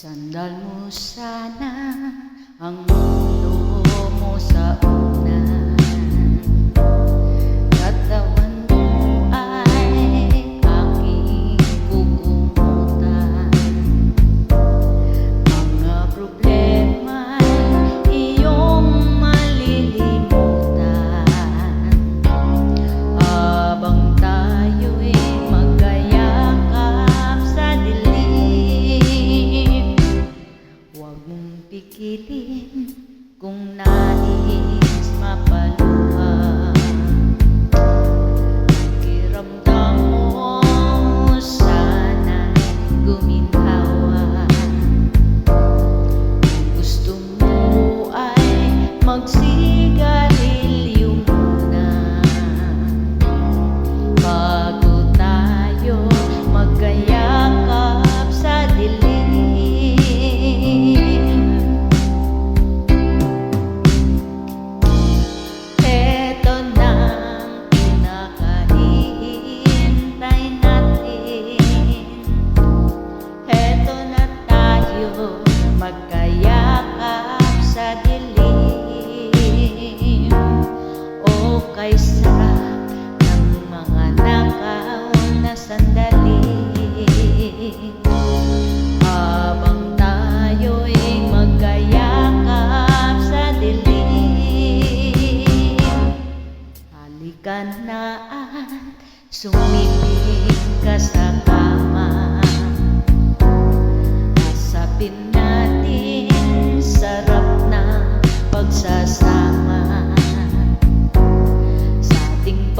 Sandal mo sana ang mundo mo sa unan. Katawan mo ay aking kukumutan. Mga problema'y iyong malilimutan habang tayo'y magkayakap sa dilim. Huwag mong pikitin kung nais mapaluha. Pakiramdam mo sana'y guminhawa. Kung gusto mo ay magsigarilyo muna bago tayo magkayakap sa dilim. Magkayakap sa dilim. O kay sarap ng mga nakaon na sandali habang tayo'y magkayakap sa dilim. Halika na at sumilip ka sa kama. Asapin natin sarap ng pagsasama sa ating